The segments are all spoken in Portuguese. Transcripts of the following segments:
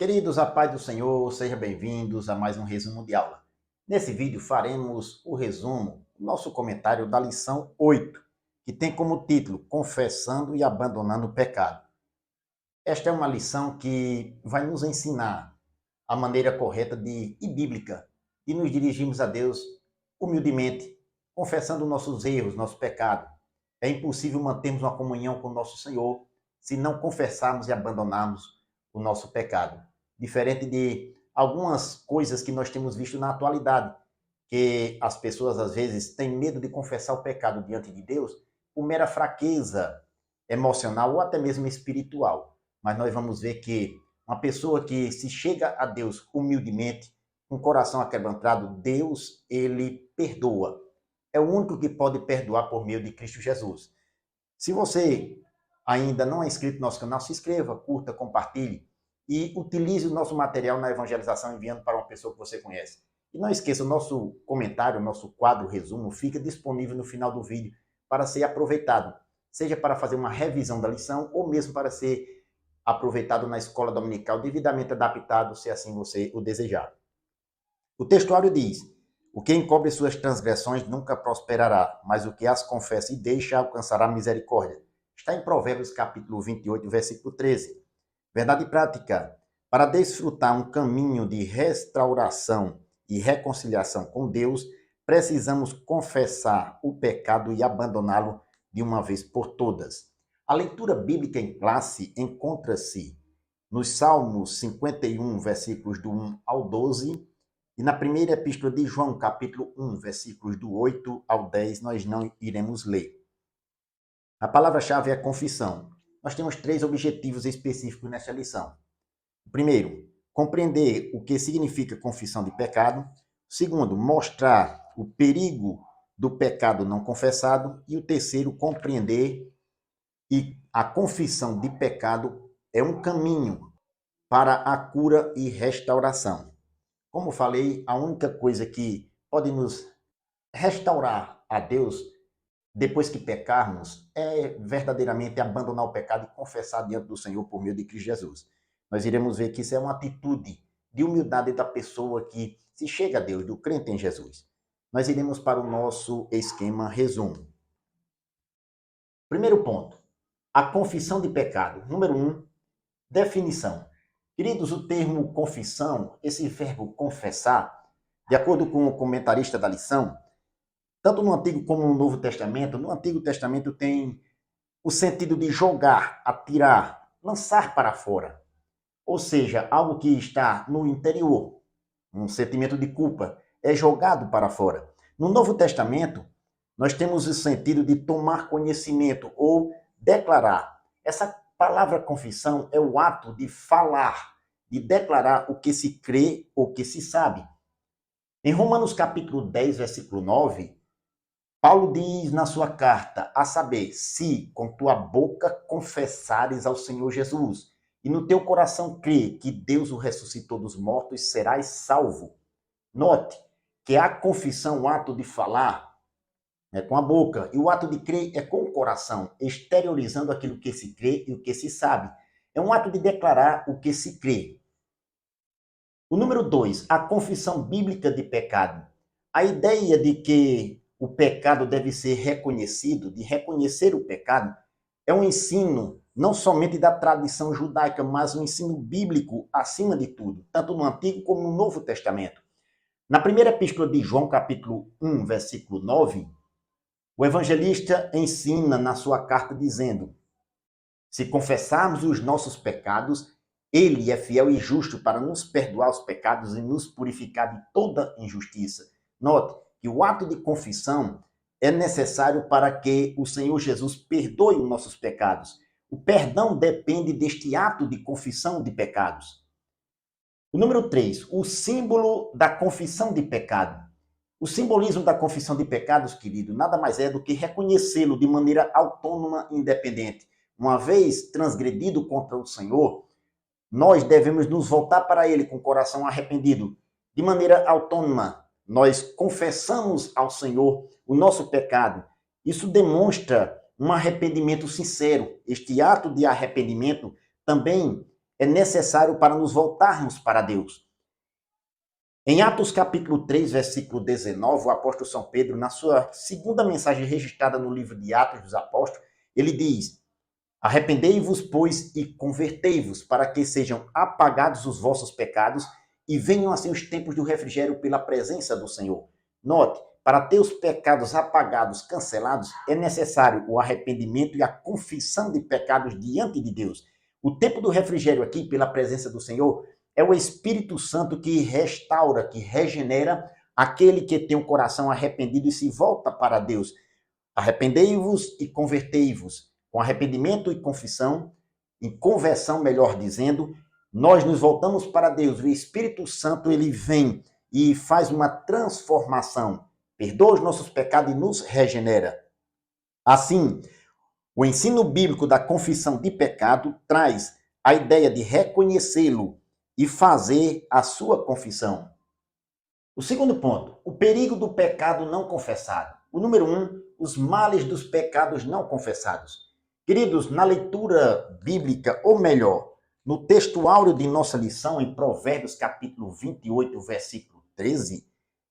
Queridos, a paz do Senhor, sejam bem-vindos a mais um resumo de aula. Nesse vídeo faremos o resumo, nosso comentário da lição 8, que tem como título Confessando e Abandonando o Pecado. Esta é uma lição que vai nos ensinar a maneira correta e bíblica de nos dirigirmos a Deus humildemente, confessando nossos erros, nosso pecado. É impossível mantermos uma comunhão com o nosso Senhor se não confessarmos e abandonarmos o nosso pecado. Diferente de algumas coisas que nós temos visto na atualidade, que as pessoas às vezes têm medo de confessar o pecado diante de Deus por mera fraqueza emocional ou até mesmo espiritual. Mas nós vamos ver que uma pessoa que se chega a Deus humildemente, com o coração aquebrantado, Deus, ele perdoa. É o único que pode perdoar por meio de Cristo Jesus. Se você ainda não é inscrito no nosso canal, se inscreva, curta, compartilhe e utilize o nosso material na evangelização enviando para uma pessoa que você conhece. E não esqueça, o nosso comentário, o nosso quadro resumo fica disponível no final do vídeo para ser aproveitado, seja para fazer uma revisão da lição ou mesmo para ser aproveitado na escola dominical, devidamente adaptado, se assim você o desejar. O textuário diz: o que encobre suas transgressões nunca prosperará, mas o que as confessa e deixa alcançará misericórdia. Está em Provérbios capítulo 28, versículo 13. Verdade prática. Para desfrutar um caminho de restauração e reconciliação com Deus, precisamos confessar o pecado e abandoná-lo de uma vez por todas. A leitura bíblica em classe encontra-se nos Salmos 51, versículos do 1 ao 12, e na primeira epístola de João, capítulo 1, versículos do 8 ao 10, nós não iremos ler. A palavra-chave é confissão. Nós temos 3 objetivos específicos nessa lição. O primeiro, compreender o que significa confissão de pecado. O segundo, mostrar o perigo do pecado não confessado. E o terceiro, compreender que a confissão de pecado é um caminho para a cura e restauração. Como falei, a única coisa que pode nos restaurar a Deus depois que pecarmos é verdadeiramente abandonar o pecado e confessar diante do Senhor por meio de Cristo Jesus. Nós iremos ver que isso é uma atitude de humildade da pessoa que se chega a Deus, do crente em Jesus. Nós iremos para o nosso esquema resumo. Primeiro ponto, a confissão de pecado. Número 1, definição. Queridos, o termo confissão, esse verbo confessar, de acordo com o comentarista da lição, tanto no Antigo como no Novo Testamento, no Antigo Testamento tem o sentido de jogar, atirar, lançar para fora. Ou seja, algo que está no interior, um sentimento de culpa, é jogado para fora. No Novo Testamento, nós temos o sentido de tomar conhecimento ou declarar. Essa palavra confissão é o ato de falar, de declarar o que se crê ou que se sabe. Em Romanos capítulo 10, versículo 9, Paulo diz na sua carta, a saber, se com tua boca confessares ao Senhor Jesus e no teu coração crê que Deus o ressuscitou dos mortos, serás salvo. Note que a confissão, o ato de falar, é com a boca, e o ato de crer é com o coração, exteriorizando aquilo que se crê e o que se sabe. É um ato de declarar o que se crê. O número 2, a confissão bíblica de pecado. A ideia de que o pecado deve ser reconhecido, de reconhecer o pecado, é um ensino não somente da tradição judaica, mas um ensino bíblico acima de tudo, tanto no Antigo como no Novo Testamento. Na primeira epístola de João, capítulo 1, versículo 9, o evangelista ensina na sua carta dizendo: se confessarmos os nossos pecados, ele é fiel e justo para nos perdoar os pecados e nos purificar de toda injustiça. Note que o ato de confissão é necessário para que o Senhor Jesus perdoe os nossos pecados. O perdão depende deste ato de confissão de pecados. O número 3, o símbolo da confissão de pecado. O simbolismo da confissão de pecados, querido, nada mais é do que reconhecê-lo de maneira autônoma e independente. Uma vez transgredido contra o Senhor, nós devemos nos voltar para Ele com o coração arrependido. De maneira autônoma, nós confessamos ao Senhor o nosso pecado. Isso demonstra um arrependimento sincero. Este ato de arrependimento também é necessário para nos voltarmos para Deus. Em Atos capítulo 3, versículo 19, o apóstolo São Pedro, na sua segunda mensagem registrada no livro de Atos dos Apóstolos, ele diz: arrependei-vos, pois, e convertei-vos, para que sejam apagados os vossos pecados e venham assim os tempos do refrigério pela presença do Senhor. Note, para ter os pecados apagados, cancelados, é necessário o arrependimento e a confissão de pecados diante de Deus. O tempo do refrigério aqui, pela presença do Senhor, é o Espírito Santo que restaura, que regenera aquele que tem o coração arrependido e se volta para Deus. Arrependei-vos e convertei-vos. Com arrependimento e confissão, em conversão, melhor dizendo, nós nos voltamos para Deus. O Espírito Santo, ele vem e faz uma transformação, perdoa os nossos pecados e nos regenera. Assim, o ensino bíblico da confissão de pecado traz a ideia de reconhecê-lo e fazer a sua confissão. O segundo ponto, o perigo do pecado não confessado. O número 1, os males dos pecados não confessados. Queridos, na leitura bíblica, ou melhor, no texto áureo de nossa lição, em Provérbios capítulo 28, versículo 13,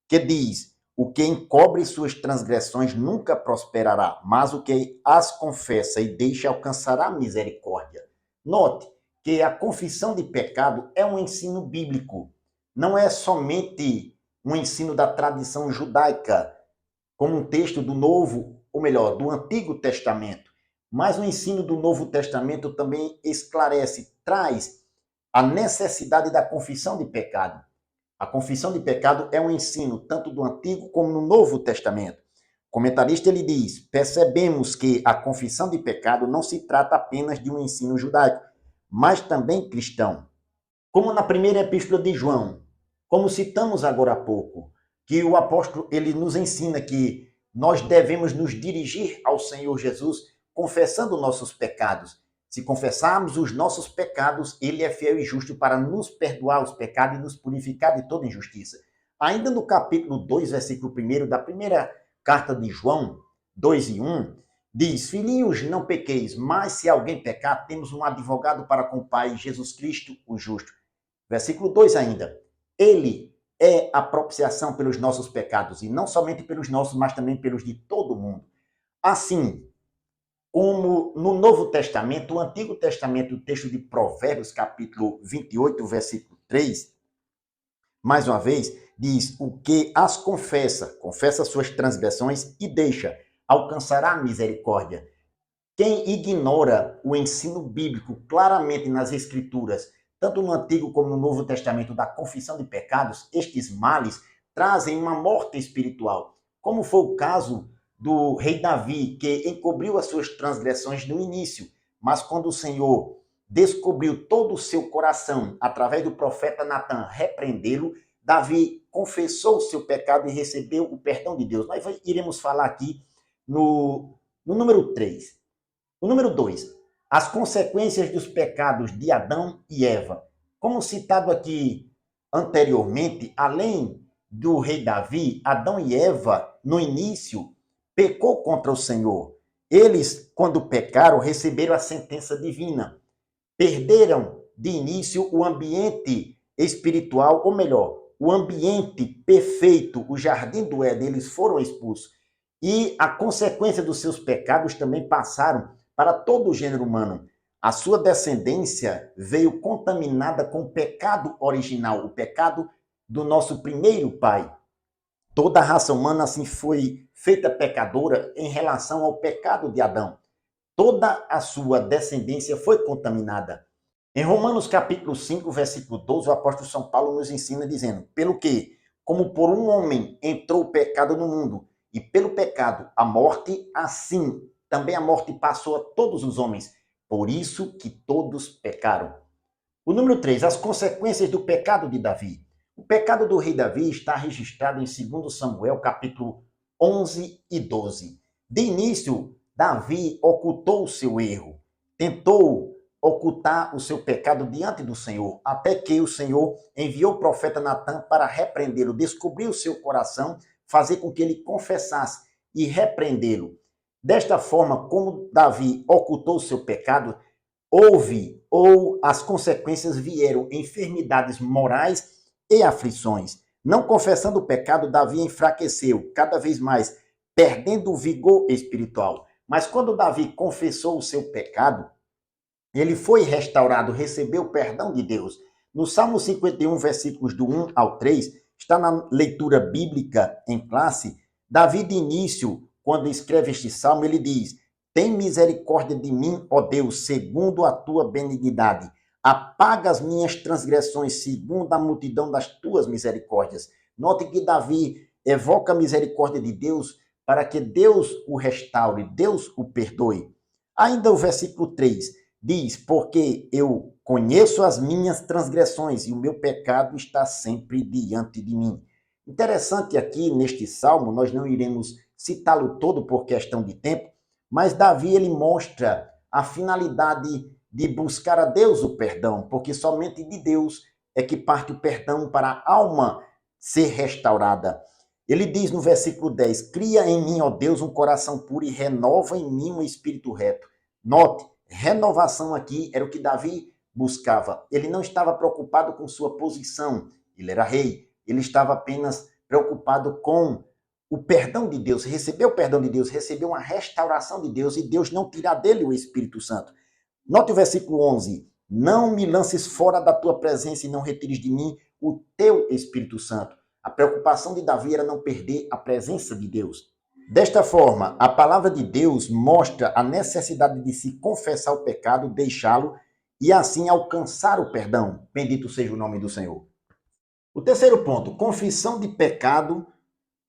que diz: o que encobre suas transgressões nunca prosperará, mas o que as confessa e deixa alcançará misericórdia. Note que a confissão de pecado é um ensino bíblico, não é somente um ensino da tradição judaica, como um texto do Novo, ou melhor, do Antigo Testamento. Mas o ensino do Novo Testamento também esclarece, traz a necessidade da confissão de pecado. A confissão de pecado é um ensino tanto do Antigo como no Novo Testamento. O comentarista ele diz: percebemos que a confissão de pecado não se trata apenas de um ensino judaico, mas também cristão. Como na primeira epístola de João, como citamos agora há pouco, que o apóstolo ele nos ensina que nós devemos nos dirigir ao Senhor Jesus confessando nossos pecados. Se confessarmos os nossos pecados, ele é fiel e justo para nos perdoar os pecados e nos purificar de toda injustiça. Ainda no capítulo 2, versículo 1 da primeira carta de João, 2:1, diz: filhinhos, não pequeis, mas se alguém pecar, temos um advogado para com o Pai, Jesus Cristo, o justo. Versículo 2 ainda: ele é a propiciação pelos nossos pecados, e não somente pelos nossos, mas também pelos de todo mundo. Assim, como no Novo Testamento, o Antigo Testamento, o texto de Provérbios, capítulo 28, versículo 3, mais uma vez, diz: o que as confessa suas transgressões e deixa, alcançará misericórdia. Quem ignora o ensino bíblico claramente nas Escrituras, tanto no Antigo como no Novo Testamento, da confissão de pecados, estes males trazem uma morte espiritual, como foi o caso do rei Davi, que encobriu as suas transgressões no início, mas quando o Senhor descobriu todo o seu coração, através do profeta Natan, repreendê-lo, Davi confessou o seu pecado e recebeu o perdão de Deus. Nós iremos falar aqui no número 3. O número 2, as consequências dos pecados de Adão e Eva. Como citado aqui anteriormente, além do rei Davi, Adão e Eva, no início, pecou contra o Senhor. Eles, quando pecaram, receberam a sentença divina. Perderam de início o ambiente espiritual, ou melhor, o ambiente perfeito, o jardim do Éden, eles foram expulsos. E a consequência dos seus pecados também passaram para todo o gênero humano. A sua descendência veio contaminada com o pecado original, o pecado do nosso primeiro pai. Toda a raça humana assim foi feita pecadora em relação ao pecado de Adão. Toda a sua descendência foi contaminada. Em Romanos capítulo 5, versículo 12, o apóstolo São Paulo nos ensina dizendo: pelo que, como por um homem entrou o pecado no mundo, e pelo pecado a morte, assim também a morte passou a todos os homens, por isso que todos pecaram. O número 3, as consequências do pecado de Davi. O pecado do rei Davi está registrado em 2 Samuel, capítulo 11 e 12. De início, Davi ocultou o seu erro, tentou ocultar o seu pecado diante do Senhor, até que o Senhor enviou o profeta Natan para repreendê-lo, descobrir o seu coração, fazer com que ele confessasse e repreendê-lo. Desta forma, como Davi ocultou o seu pecado, houve ou as consequências vieram enfermidades morais e aflições. Não confessando o pecado, Davi enfraqueceu cada vez mais, perdendo o vigor espiritual. Mas quando Davi confessou o seu pecado, ele foi restaurado, recebeu o perdão de Deus. No Salmo 51, versículos do 1 ao 3, está na leitura bíblica em classe, Davi de início, quando escreve este salmo, ele diz: tem misericórdia de mim, ó Deus, segundo a tua benignidade. Apaga as minhas transgressões, segundo a multidão das tuas misericórdias. Note que Davi evoca a misericórdia de Deus para que Deus o restaure, Deus o perdoe. Ainda o versículo 3 diz: porque eu conheço as minhas transgressões e o meu pecado está sempre diante de mim. Interessante aqui neste salmo, nós não iremos citá-lo todo por questão de tempo, mas Davi ele mostra a finalidade de buscar a Deus o perdão, porque somente de Deus é que parte o perdão para a alma ser restaurada. Ele diz no versículo 10: cria em mim, ó Deus, um coração puro e renova em mim um espírito reto. Note, renovação aqui era o que Davi buscava. Ele não estava preocupado com sua posição, ele era rei. Ele estava apenas preocupado com o perdão de Deus, recebeu o perdão de Deus, recebeu uma restauração de Deus e Deus não tirar dele o Espírito Santo. Note o versículo 11: não me lances fora da tua presença e não retires de mim o teu Espírito Santo. A preocupação de Davi era não perder a presença de Deus. Desta forma, a palavra de Deus mostra a necessidade de se confessar o pecado, deixá-lo e assim alcançar o perdão. Bendito seja o nome do Senhor. O terceiro ponto, confissão de pecado,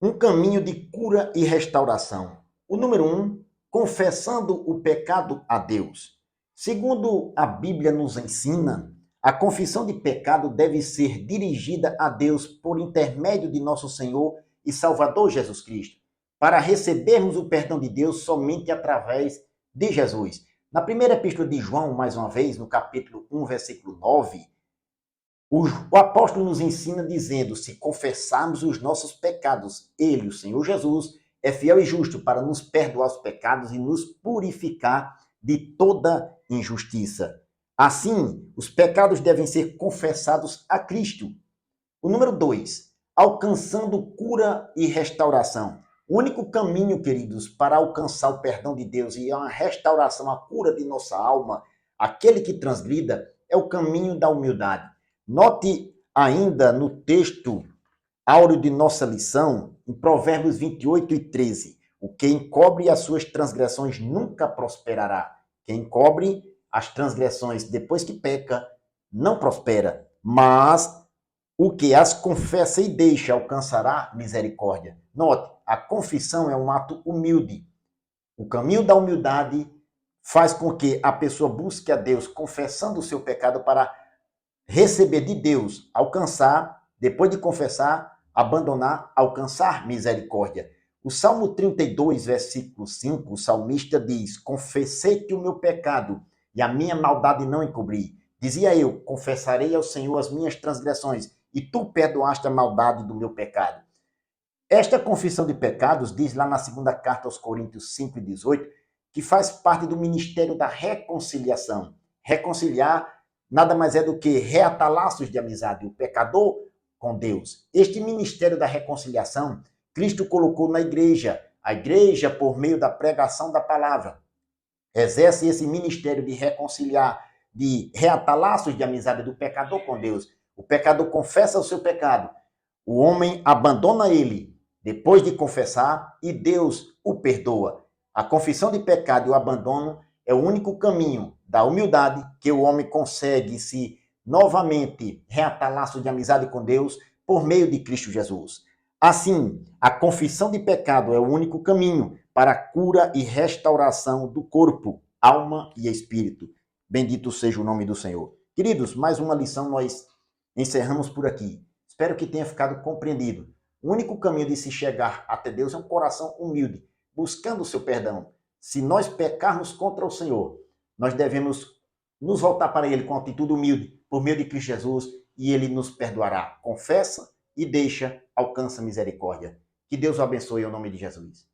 um caminho de cura e restauração. O número 1, confessando o pecado a Deus. Segundo a Bíblia nos ensina, a confissão de pecado deve ser dirigida a Deus por intermédio de nosso Senhor e Salvador Jesus Cristo, para recebermos o perdão de Deus somente através de Jesus. Na primeira epístola de João, mais uma vez, no capítulo 1, versículo 9, o apóstolo nos ensina dizendo: se confessarmos os nossos pecados, ele, o Senhor Jesus, é fiel e justo para nos perdoar os pecados e nos purificar de toda injustiça. Assim, os pecados devem ser confessados a Cristo. O número 2, alcançando cura e restauração. O único caminho, queridos, para alcançar o perdão de Deus e a restauração, a cura de nossa alma, aquele que transgrida, é o caminho da humildade. Note ainda no texto áureo de nossa lição, em Provérbios 28 e 13, o que encobre as suas transgressões nunca prosperará. Quem encobre as transgressões depois que peca, não prospera, mas o que as confessa e deixa alcançará misericórdia. Note, a confissão é um ato humilde. O caminho da humildade faz com que a pessoa busque a Deus confessando o seu pecado para receber de Deus, alcançar, depois de confessar, abandonar, alcançar misericórdia. O Salmo 32, versículo 5, o salmista diz: confessei-te o meu pecado e a minha maldade não encobri. Dizia eu: confessarei ao Senhor as minhas transgressões e tu perdoaste a maldade do meu pecado. Esta confissão de pecados diz lá na segunda carta aos Coríntios 5 e 18 que faz parte do ministério da reconciliação. Reconciliar nada mais é do que reatar laços de amizade, o pecador com Deus. Este ministério da reconciliação, Cristo colocou na igreja. A igreja, por meio da pregação da palavra, exerce esse ministério de reconciliar, de reatar laços de amizade do pecador com Deus. O pecador confessa o seu pecado, o homem abandona ele depois de confessar e Deus o perdoa. A confissão de pecado e o abandono é o único caminho da humildade que o homem consegue se novamente reatar laço de amizade com Deus por meio de Cristo Jesus. Assim, a confissão de pecado é o único caminho para a cura e restauração do corpo, alma e espírito. Bendito seja o nome do Senhor. Queridos, mais uma lição nós encerramos por aqui. Espero que tenha ficado compreendido. O único caminho de se chegar até Deus é um coração humilde, buscando o seu perdão. Se nós pecarmos contra o Senhor, nós devemos nos voltar para Ele com atitude humilde, por meio de Cristo Jesus, e Ele nos perdoará. Confessa e deixa, alcança misericórdia. Que Deus o abençoe em nome de Jesus.